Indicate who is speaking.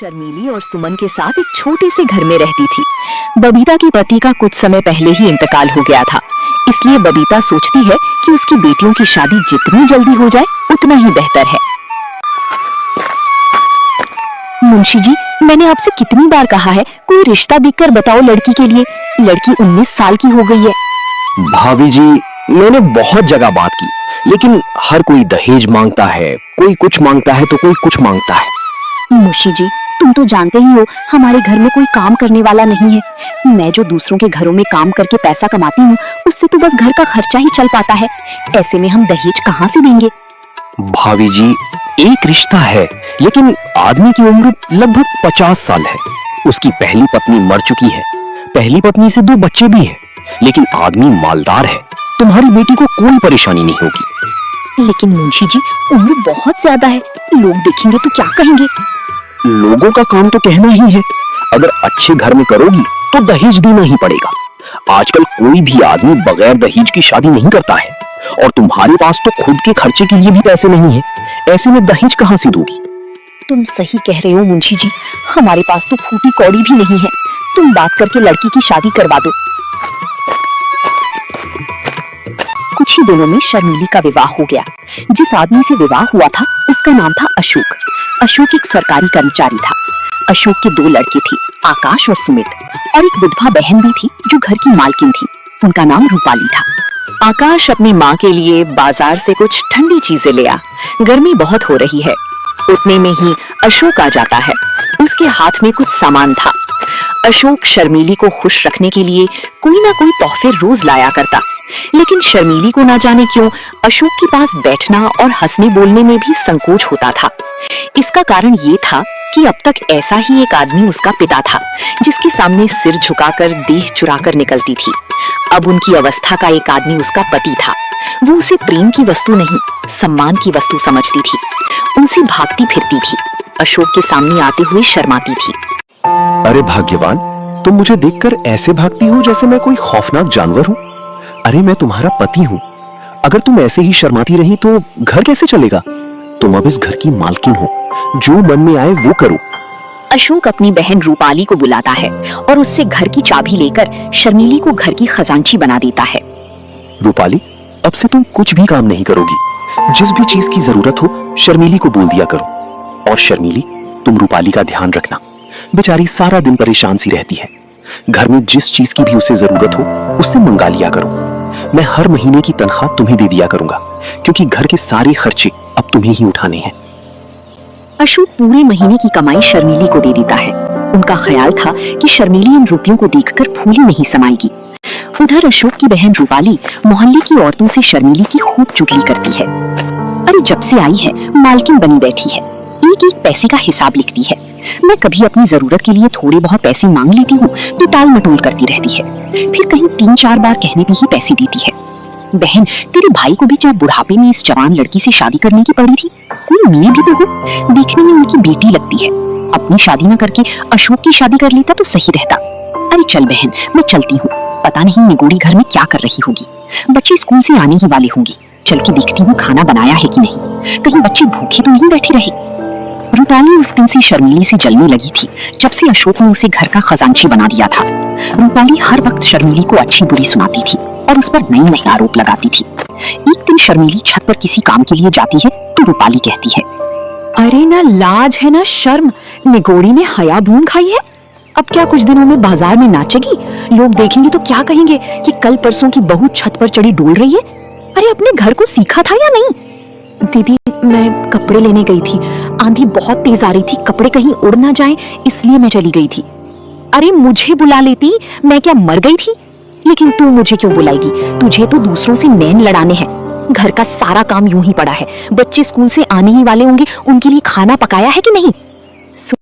Speaker 1: शर्मीली और सुमन के साथ एक छोटे से घर में रहती थी। बबीता के पति का कुछ समय पहले ही इंतकाल हो गया था, इसलिए बबीता सोचती है कि उसकी बेटियों की शादी जितनी जल्दी हो जाए उतना ही बेहतर है। मुंशी जी, मैंने आपसे कितनी बार कहा है कोई रिश्ता देखकर बताओ लड़की के लिए। लड़की 19 साल की हो गई है।
Speaker 2: भाभी जी, मैंने बहुत जगह बात की, लेकिन हर कोई दहेज मांगता है, कोई कुछ मांगता है तो कोई कुछ मांगता है।
Speaker 1: मुंशी जी, तुम तो जानते ही हो हमारे घर में कोई काम करने वाला नहीं है। मैं जो दूसरों के घरों में काम करके पैसा कमाती हूँ, उससे तो बस घर का खर्चा ही चल पाता है। ऐसे में हम दहेज कहाँ से देंगे?
Speaker 2: भाभी जी, एक रिश्ता है, लेकिन आदमी की उम्र लगभग 50 साल है। उसकी पहली पत्नी मर चुकी है, पहली पत्नी से 2 बच्चे भी हैं, लेकिन आदमी मालदार है। तुम्हारी बेटी को कोई परेशानी नहीं होगी।
Speaker 1: लेकिन मुंशी जी, उम्र बहुत ज्यादा है, लोग देखेंगे तो क्या कहेंगे?
Speaker 2: लोगों का काम तो कहना ही है। अगर अच्छे घर में करोगी तो दहेज देना ही पड़ेगा। आजकल कोई भी आदमी बगैर दहेज की शादी नहीं करता है, और तुम्हारे पास तो खुद के खर्चे के लिए भी पैसे नहीं है। ऐसे में दहेज कहां से दोगी?
Speaker 1: तुम सही कह रहे हो मुंशी जी, हमारे पास तो फूटी कौड़ी भी नहीं है। तुम बात करके लड़की की शादी करवा दो। कुछ ही दिनों में शर्मीली का विवाह हो गया। जिस आदमी से विवाह हुआ था उसका नाम था अशोक। अशोक एक सरकारी कर्मचारी था। अशोक के 2 लड़के थे, आकाश और सुमित, और एक विधवा बहन भी थी जो घर की मालकिन थी। उनका नाम रूपाली था। आकाश अपनी माँ के लिए बाजार से कुछ ठंडी चीजें ले आ। गर्मी बहुत हो रही है। उतने में ही अशोक आ जाता है। उसके हाथ में कुछ सामान था। अशोक शर्मीली को खुश रखने के लिए कोई ना कोई तोहफे रोज लाया करता, लेकिन शर्मीली को ना जाने क्यों अशोक के पास बैठना और हंसने बोलने में भी संकोच होता था। इसका कारण ये था कि अब तक ऐसा ही एक आदमी उसका पिता था, जिसके सामने सिर झुकाकर देह चुराकर निकलती थी। अब उनकी अवस्था का एक आदमी उसका पति था। वो उसे प्रेम की वस्तु नहीं, सम्मान की वस्तु समझती थी। उनसे भागती फिरती थी, अशोक के सामने आते हुए शर्माती थी।
Speaker 2: अरे भाग्यवान, तुम मुझे देखकर ऐसे भागती हो जैसे मैं कोई खौफनाक जानवर हूँ। अरे मैं तुम्हारा पति हूँ। अगर तुम ऐसे ही शर्माती रही तो घर कैसे चलेगा? तुम अब इस घर की मालकिन हो, जो मन में आए वो करो।
Speaker 1: अशोक अपनी बहन रूपाली को बुलाता है और उससे घर की चाबी लेकर शर्मीली को घर की खजांची बना देता है।
Speaker 2: रूपाली, अब से तुम कुछ भी काम नहीं करोगी। जिस भी चीज की जरूरत हो शर्मीली को बोल दिया करो। और शर्मीली, तुम रूपाली का ध्यान रखना। बेचारी सारा दिन परेशान सी रहती है। घर में जिस चीज की भी उसे जरूरत हो उससे मंगा लिया करो। मैं हर महीने की तनख्वाह तुम्हें दे दिया करूंगा, क्योंकि घर के सारे खर्चे अब तुम्हें ही उठाने हैं।
Speaker 1: अशोक पूरे महीने की कमाई शर्मीली को दे देता है। उनका ख्याल था कि शर्मीली इन रुपयों को देखकर फूली नहीं समाएगी। उधर अशोक की बहन रूपाली मोहल्ले की औरतों से शर्मीली की खूब चुगली करती है। अरे जब से आई है मालकिन बनी बैठी है, एक एक पैसे का हिसाब लिखती है। मैं कभी अपनी जरूरत के लिए थोड़े बहुत पैसे मांग लेती हूँ तो टाल मटोल करती रहती है, फिर कहीं 3-4 बार कहने पे ही पैसे देती है। बहन, तेरे भाई को भी जब बुढ़ापे में इस जवान लड़की से शादी करने की पड़ी थी, कोई मिले भी तो हो। देखने में उनकी बेटी लगती है। अपनी शादी न करके अशोक की शादी कर लेता तो सही रहता। अरे चल बहन, मैं चलती हूँ। पता नहीं निगोड़ी घर में क्या कर रही होगी। बच्चे स्कूल से आने ही वाले होंगे। चल के देखती हूँ खाना बनाया है कि नहीं, कहीं बच्चे भूखे तो नहीं बैठे रहे। रूपाली उस दिन से शर्मीली से जलने लगी थी, जब से अशोक ने उसे घर का खजांची बना दिया था। रूपाली हर वक्त शर्मीली को अच्छी बुरी सुनाती थी और उस पर नई नई आरोप लगाती थी। एक दिन शर्मीली छत पर किसी काम के लिए जाती है तो रूपाली कहती है, अरे ना लाज है ना शर्म, निगोड़ी ने हया भून खाई है। अब क्या कुछ दिनों में बाजार में नाचेगी? लोग देखेंगे तो क्या कहेंगे कि कल परसों की बहू छत पर चढ़ी डोल रही है। अरे अपने घर को सीखा था या नहीं? दीदी, मैं कपड़े लेने गई थी, आंधी बहुत तेज आ रही थी, कपड़े कहीं उड़ ना जाएं, इसलिए मैं चली गई थी। अरे मुझे बुला लेती, मैं क्या मर गई थी? लेकिन तू मुझे क्यों बुलाएगी? तुझे तो दूसरों से नैन लड़ाने हैं। घर का सारा काम यूं ही पड़ा है। बच्चे स्कूल से आने ही वाले होंगे, उनके लिए खाना पकाया है कि नहीं?